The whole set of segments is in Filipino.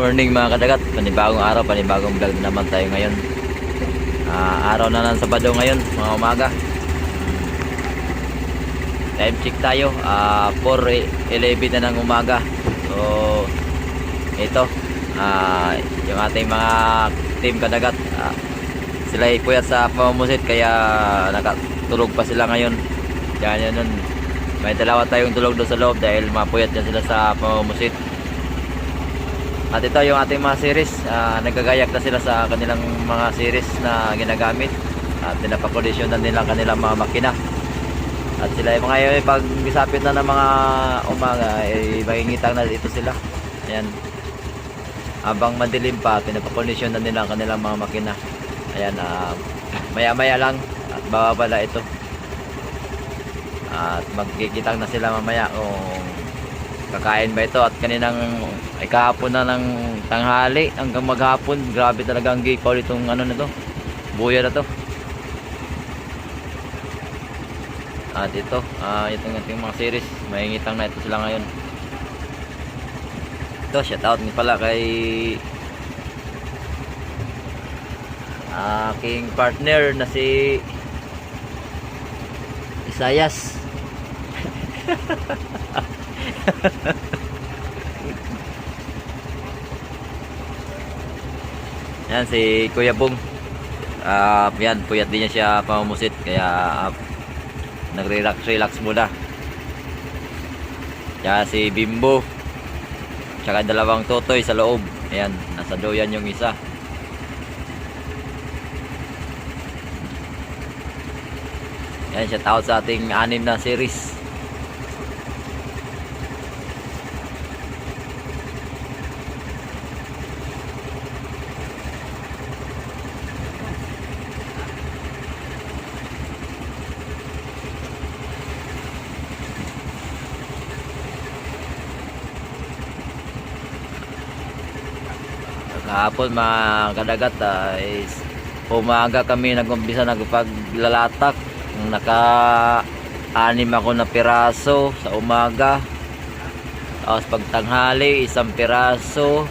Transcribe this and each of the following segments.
morning mga kadagat, panibagong araw, panibagong vlog na naman tayo ngayon. Araw na ng Sabado ngayon, mga umaga. Time check tayo, 4:11 na ng umaga. So, ito, yung ating mga team kadagat, sila ay puyat sa pamumusit kaya nakatulog pa sila ngayon. Kaya yun, may dalawa tayong tulog doon sa loob dahil mapuyat yan sila sa pamumusit. At ito yung ating mga series, nagagayak na sila sa kanilang mga series na ginagamit at pinapakondisyon na nila kanilang mga makina. At sila yung mga pag gisapit na ng mga umaga ay makingitang na ito sila. Ayan, habang madilim pa pinapakondisyon na nila kanilang mga makina. Ayan, maya maya lang at bababa ito at magkikitang na sila mamaya kung kakain ba ito. At kaninang ay kahapon na ng tanghali hanggang maghapon, grabe talaga ang gipaw itong ano na to, buya na to. At ito, itong ating mga series, mahingitang na ito sila ngayon. Ito, shoutout nga pala kay aking partner na si Isayas. Yan si Kuya Bong. Yan, puyat din niya siya pamumusit kaya nagre-relax muna. Kaya si Bimbo tsaka dalawang totoy sa loob. Ayan, nasa doyan yung isa. Yan, shout out sa ating 6 na series. Kahapon mga kadagat, umaga kami nag-umpisa nagpaglalatak. Naka-6 ako na piraso sa umaga. Tapos pag tanghali, 1 piraso.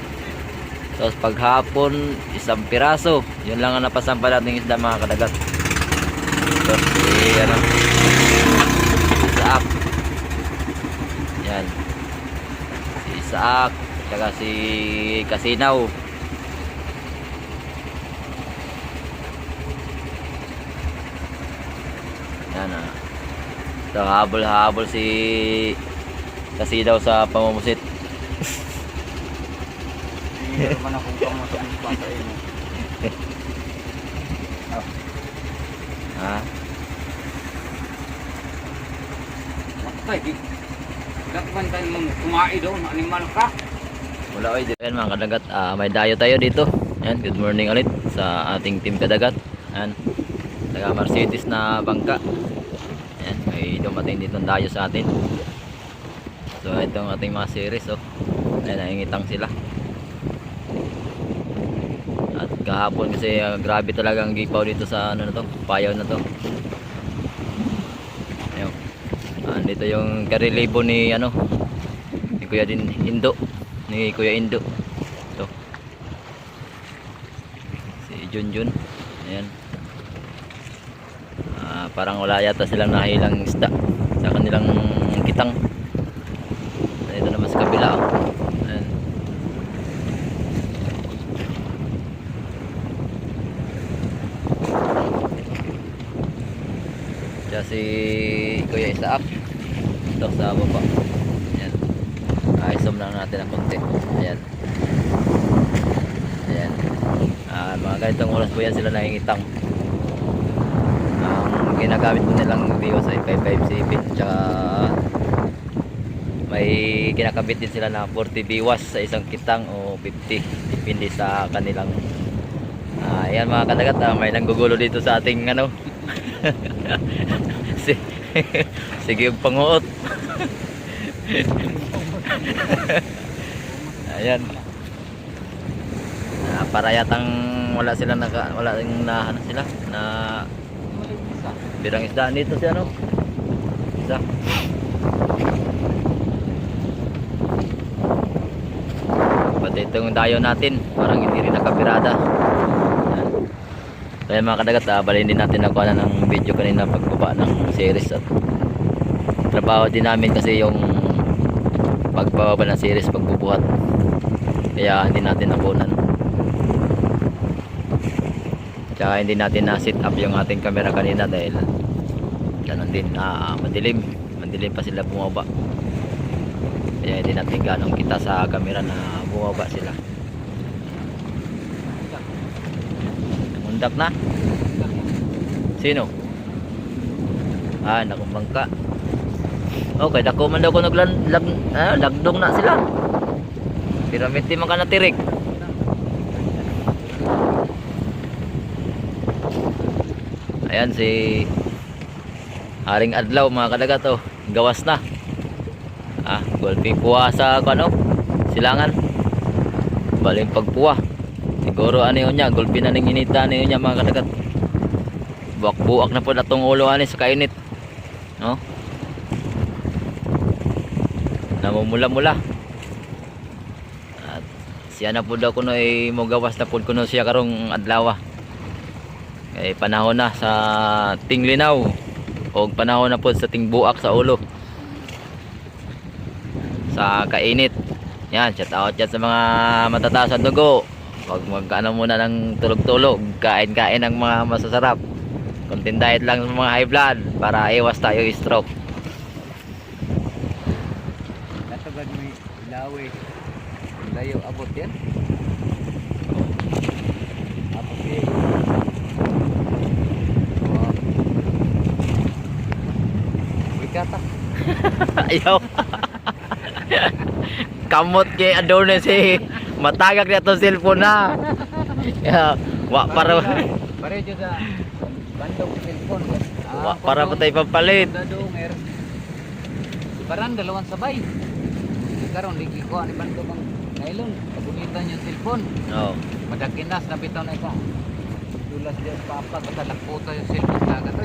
Tapos pag hapon, 1 piraso. Yun lang ang napasampa natin isda mga kadagat. Tapos Isaak. Yan. Si Isaak, tsaka si Kasinaw. So, habol-habol si kasi daw sa pamumusit. Hindi naman akong pamumusit pa sa inyo. Lakban tayo mong kumain daw, animal ka. Wala oy, yan mga kadagat, may dayo tayo dito. Yan, good morning ulit sa ating team kadagat. Yan, taga Mercedes na bangka. Yan, may dumating dito dayo sa atin. So itong ating mga series, ayan, nahingitang sila. At kahapon kasi grabe talaga ang gipaw dito sa ano na to, payaw na to. Ayun, dito yung karelibo ni ni Kuya Indo, ni Kuya Indo. Ito si Junjun. Ayan, parang wala yata silang nahilang isda sa kanilang kitang. Ito naman sa kabila. Ayan. Diyan si Kuya Isaak. Ito sa baba. Ayan. Zoom lang natin ang konti. Ayan. Ayan. Mga ganitong oras po yan sila nahingitang. Ginagamit po nilang biwas ay 557, tsaka may kinakabit din sila na 40 biwas sa isang kitang o 50, depende sa kanilang. Ayan mga kadagat, may nanggugulo dito sa ating sige yung panguot. Ayan, para yatang wala sila wala na sila na birang isda nito si isa. Bali itong dayo natin, parang hindi rin nakapirada. Yan. Kaya mga kadagat, bali hindi natin nakuha ng video kanina pagbaba ng series. At trabaho din namin kasi yung pagbaba ng series, pagbubuhat. Kaya hindi natin nakunan. Tsaka hindi natin na-set up yung ating camera kanina dahil ganun din, madilim pa sila bumaba. Kaya hindi natin ganong kita sa camera na bumaba sila. Namundak na? Sino? Nakumbangka. Okay, dako man daw ko lagdong na sila. Piramid di man ka natirik. Ayan si Haring Adlaw mga kadagat, oh, gawas na. Gulpi puwa sa silangan. Baling pagpuwa. Siguro ano yun niya, gulpi na ning inita niyo niya mga kadagat. Buak-buak na po natong ulo ani sa kainit. No? Namumula-mula. At siya na po daw kuno ay mo gawas na po kuno siya karong adlaw. Kay panahon na sa tinglinaw o panahon na po sa tingbuak sa ulo. Sa kainit. Yan, shout out yan sa mga matataas ang dugo. Huwag magkaano muna ng tulog-tulog, kain-kain ng mga masasarap. Content diet lang sa mga high blood para iwas tayo stroke. Natagad may ilawi. Layo abot yan. Abot yan. Wikata. Ayaw. Kamot kay Adonis matagak na itong cellphone na. Para Parejo sa bandong cellphone. para pa tayo pampalit. Dadonger. Parang dalawang sabay. Karon ligi ko ani bandong ang nylon. Pagunitan yung cellphone. Oh. Madakinas na bitaw na ito. Dulas diyan papa katalakputa yung cellphone kagad.